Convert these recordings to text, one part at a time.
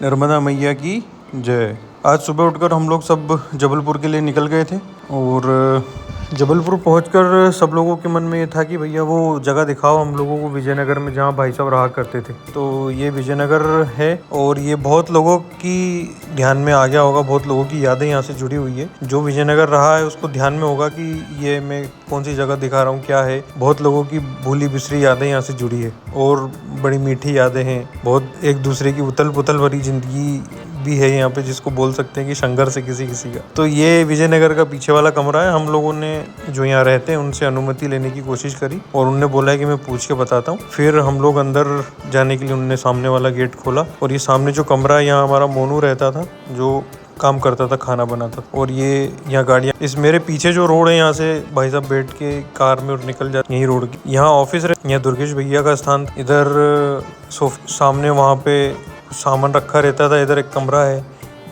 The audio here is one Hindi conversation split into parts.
नर्मदा मैया की जय। आज सुबह उठकर हम लोग सब जबलपुर के लिए निकल गए थे और जबलपुर पहुंचकर सब लोगों के मन में ये था कि भैया वो जगह दिखाओ हम लोगों को विजयनगर में जहां भाई साहब रहा करते थे। तो ये विजयनगर है और ये बहुत लोगों की ध्यान में आ गया होगा, बहुत लोगों की यादें यहाँ से जुड़ी हुई है। जो विजयनगर रहा है उसको ध्यान में होगा कि ये मैं कौन सी जगह दिखा रहा हूँ, क्या है। बहुत लोगों की भूली बिसरी यादें यहाँ से जुड़ी है और बड़ी मीठी यादें हैं। बहुत एक दूसरे की उथल पुथल भरी जिंदगी भी है यहाँ पे, जिसको बोल सकते हैं कि संघर्ष है किसी किसी का। तो ये विजयनगर का पीछे वाला कमरा है। हम लोगों ने जो यहाँ रहते हैं उनसे अनुमति लेने की कोशिश करी और उनने बोला है कि मैं पूछ के बताता हूँ। फिर हम लोग अंदर जाने के लिए उनने सामने वाला गेट खोला और ये सामने जो कमरा है यहाँ हमारा मोनू रहता था, जो काम करता था, खाना बनाता था। और ये यहाँ गाड़ियाँ, इस मेरे पीछे जो रोड है यहाँ से भाई साहब बैठ के कार में और निकल जाते, यही रोड की। यहाँ ऑफिस है, यहाँ दुर्गेश भैया का स्थान। इधर सामने वहाँ पे सामान रखा रहता था। इधर एक कमरा है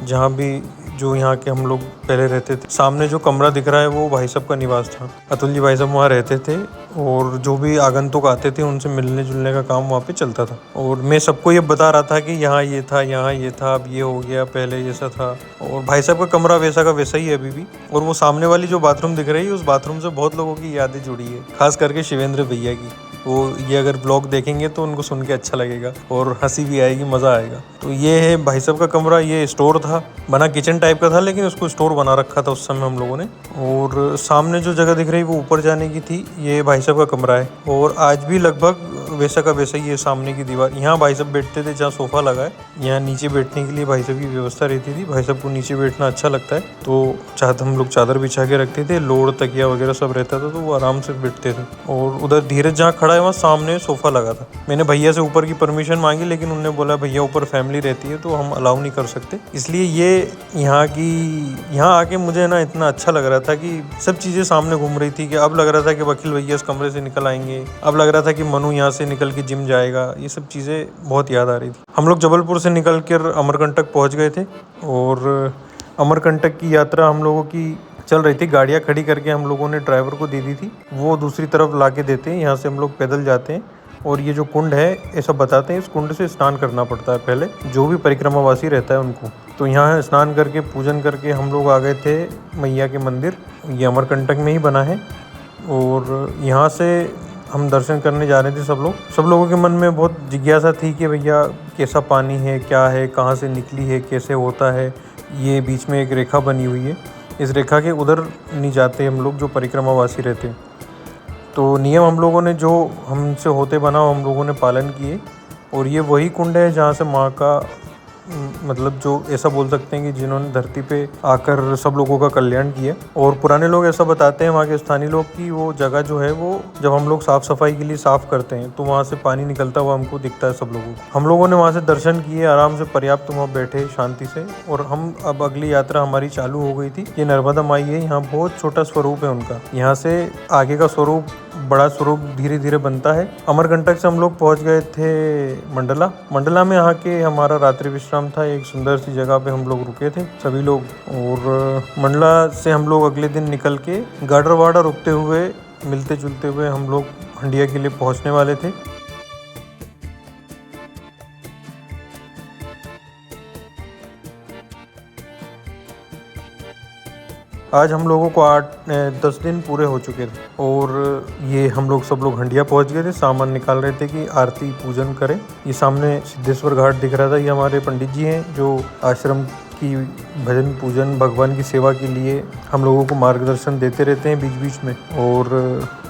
जहाँ भी जो यहाँ के हम लोग पहले रहते थे। सामने जो कमरा दिख रहा है वो भाई साहब का निवास था। अतुल जी भाई साहब वहाँ रहते थे और जो भी आगंतुक आते थे उनसे मिलने जुलने का काम वहाँ पे चलता था। और मैं सबको ये बता रहा था कि यहाँ ये था, यहाँ ये था, अब ये हो गया, पहले जैसा था। और भाई साहब का कमरा वैसा का वैसा ही है अभी भी। और वो सामने वाली जो बाथरूम दिख रही है उस बाथरूम से बहुत लोगों की यादें जुड़ी है, खास करके शिवेंद्र भैया की। वो ये अगर ब्लॉग देखेंगे तो उनको सुन के अच्छा लगेगा और हंसी भी आएगी, मज़ा आएगा। तो ये है भाई साहब का कमरा। ये स्टोर था, बना किचन टाइप का था लेकिन उसको स्टोर बना रखा था उस समय हम लोगों ने। और सामने जो जगह दिख रही है वो ऊपर जाने की थी, ये भाई साहब का कमरा है। और आज भी लगभग वैसा का वैसा ही है। सामने की दीवार, यहाँ भाई साहब बैठते थे जहाँ सोफ़ा लगा है, यहाँ नीचे बैठने के लिए भाई साहब की व्यवस्था रहती थी। भाई साहब को नीचे बैठना अच्छा लगता है तो चाहते हम लोग चादर बिछा के रखते थे, लोड तकिया वगैरह सब रहता था तो वो आराम से बैठते थे। और उधर धीरज जहाँ खड़ा है वहाँ सामने सोफ़ा लगा था। मैंने भैया से ऊपर की परमिशन मांगी लेकिन उन्होंने बोला भैया ऊपर फैमिली रहती है तो हम अलाउ नहीं कर सकते। इसलिए ये यहाँ आके मुझे ना इतना अच्छा लग रहा था कि सब चीज़ें सामने घूम रही थी। कि अब लग रहा था कि वकील भैया इस कमरे से निकल आएंगे, अब लग रहा था कि मनु यहाँ से निकल के जिम जाएगा। ये सब चीज़ें बहुत याद आ रही थी। हम लोग जबलपुर से निकल कर अमरकंटक पहुँच गए थे और अमरकंटक की यात्रा हम लोगों की चल रही थी। गाड़ियाँ खड़ी करके हम लोगों ने ड्राइवर को दे दी थी, वो दूसरी तरफ ला के देते हैं। यहाँ से हम लोग पैदल जाते हैं और ये जो कुंड है ऐसा बताते हैं, इस कुंड से स्नान करना पड़ता है पहले, जो भी परिक्रमावासी रहता है उनको। तो यहाँ स्नान करके पूजन करके हम लोग आ गए थे मैया के मंदिर। ये अमरकंटक में ही बना है और यहाँ से हम दर्शन करने जा रहे थे। सब लोगों के मन में बहुत जिज्ञासा थी कि भैया कैसा पानी है, क्या है, कहाँ से निकली है, कैसे होता है। ये बीच में एक रेखा बनी हुई है, इस रेखा के उधर नहीं जाते हम लोग जो परिक्रमावासी रहते हैं। तो नियम हम लोगों ने जो हमसे होते बना हम लोगों ने पालन किए। और ये वही कुंड है जहाँ से माँ का मतलब जो ऐसा बोल सकते हैं कि जिन्होंने धरती पे आकर सब लोगों का कल्याण किया। और पुराने लोग ऐसा बताते हैं, वहाँ के स्थानीय लोग, कि वो जगह जो है वो जब हम लोग साफ़ सफाई के लिए साफ़ करते हैं तो वहाँ से पानी निकलता हुआ हमको दिखता है सब लोगों को। हम लोगों ने वहाँ से दर्शन किए, आराम से पर्याप्त वहाँ बैठे शांति से। और हम अब अगली यात्रा हमारी चालू हो गई थी। ये नर्मदा माई है, यहाँ बहुत छोटा स्वरूप है उनका। यहाँ से आगे का स्वरूप, बड़ा स्वरूप धीरे धीरे बनता है। अमरकंटक से हम लोग पहुँच गए थे मंडला में आके हमारा रात्रि विश्राम था। एक सुंदर सी जगह पे हम लोग रुके थे सभी लोग। और मंडला से हम लोग अगले दिन निकल के गाडरवाड़ा रुकते हुए, मिलते जुलते हुए हम लोग हंडिया के लिए पहुंचने वाले थे। आज हम लोगों को 10 दिन पूरे हो चुके थे और ये हम लोग सब लोग हंडिया पहुंच गए थे। सामान निकाल रहे थे कि आरती पूजन करें। ये सामने सिद्धेश्वर घाट दिख रहा था, ये हमारे पंडित जी हैं जो आश्रम की भजन पूजन भगवान की सेवा के लिए हम लोगों को मार्गदर्शन देते रहते हैं बीच बीच में। और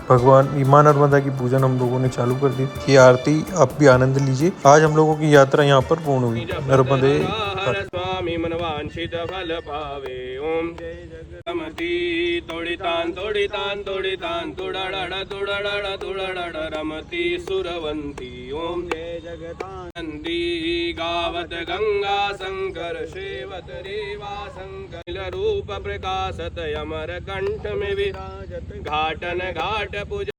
भगवान मां नर्मदा की पूजन हम लोगों ने चालू कर दी। ये आरती आप भी आनंद लीजिए। आज हम लोगों की यात्रा यहाँ पर पूर्ण हुई। नर्मदे स्वामी मनवांछित फल पावे। ओम रमती तोड़ितान तोड़ितान तोड़ितान तुड़ाड़ा तुड़ाड़ा तुड़ाड़ा रमती सुरवंती। ओम जय जगतानंदी गावत गंगा शंकर सेवत रेवा शंकर रूप प्रकाशत अमर कंठ में विराजत। घाटन घाट पूज